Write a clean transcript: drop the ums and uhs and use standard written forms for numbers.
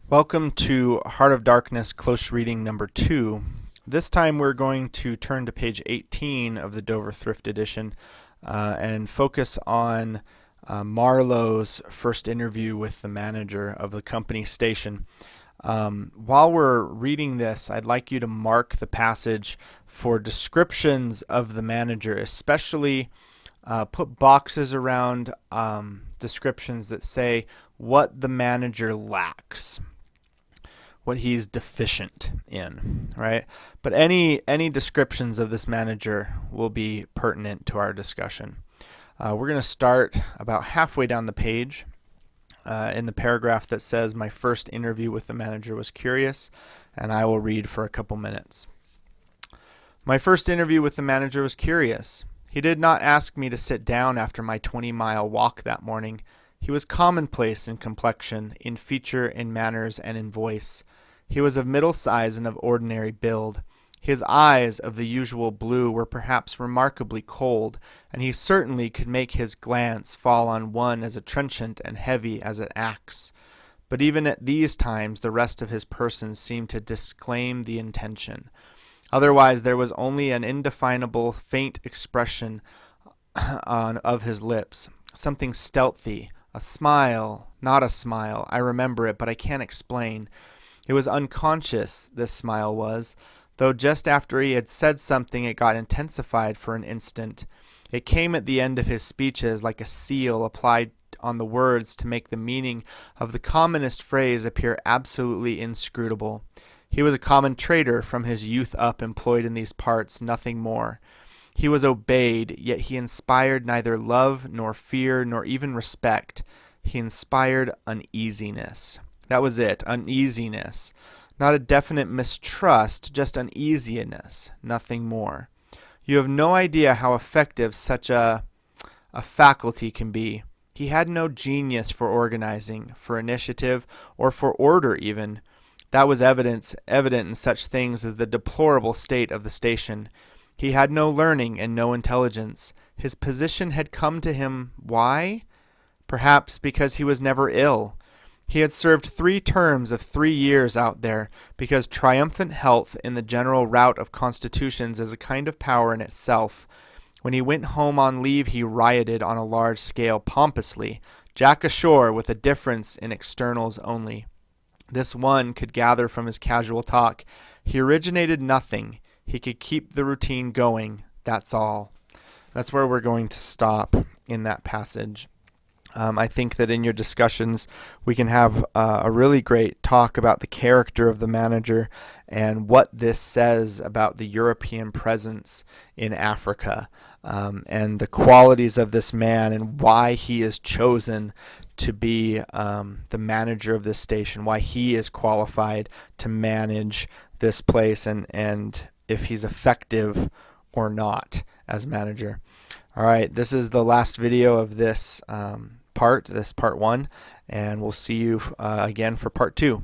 Welcome to Heart of Darkness Close Reading number 2. This time we're going to turn to page 18 of the Dover Thrift Edition and focus on Marlowe's first interview with the manager of the company station. While we're reading this, I'd like you to mark the passage for descriptions of the manager, especially put boxes around descriptions that say what the manager lacks, what he's deficient in, right? But any descriptions of this manager will be pertinent to our discussion. We're going to start about halfway down the page in the paragraph that says, "My first interview with the manager was curious," and I will read for a couple minutes. "My first interview with the manager was curious. He did not ask me to sit down after my 20-mile walk that morning. He was commonplace in complexion, in feature, in manners, and in voice. He was of middle size and of ordinary build. His eyes, of the usual blue, were perhaps remarkably cold, and he certainly could make his glance fall on one as trenchant and heavy as an axe. But even at these times the rest of his person seemed to disclaim the intention. Otherwise there was only an indefinable, faint expression of his lips, something stealthy, a smile, not a smile. I remember it, but I can't explain. It was unconscious, this smile was, though just after he had said something it got intensified for an instant. It came at the end of his speeches like a seal applied on the words to make the meaning of the commonest phrase appear absolutely inscrutable. He was a common trader from his youth up employed in these parts, nothing more. He was obeyed, yet he inspired neither love nor fear nor even respect. He inspired uneasiness. That was it, uneasiness. Not a definite mistrust, just uneasiness, nothing more. You have no idea how effective such a faculty can be. He had no genius for organizing, for initiative, or for order even. That was evident in such things as the deplorable state of the station. He had no learning and no intelligence. His position had come to him. Why? Perhaps because he was never ill. He had served 3 terms of 3 years out there, because triumphant health in the general rout of constitutions is a kind of power in itself. When he went home on leave he rioted on a large scale pompously, Jack ashore, with a difference in externals only. This one could gather from his casual talk. He originated nothing. He could keep the routine going. That's all." That's where we're going to stop in that passage. I think that in your discussions we can have a really great talk about the character of the manager and what this says about the European presence in Africa, and the qualities of this man and why he is chosen to be the manager of this station, why he is qualified to manage this place, and if he's effective or not as manager. All right, this is the last video of this part 1, and we'll see you again for part 2.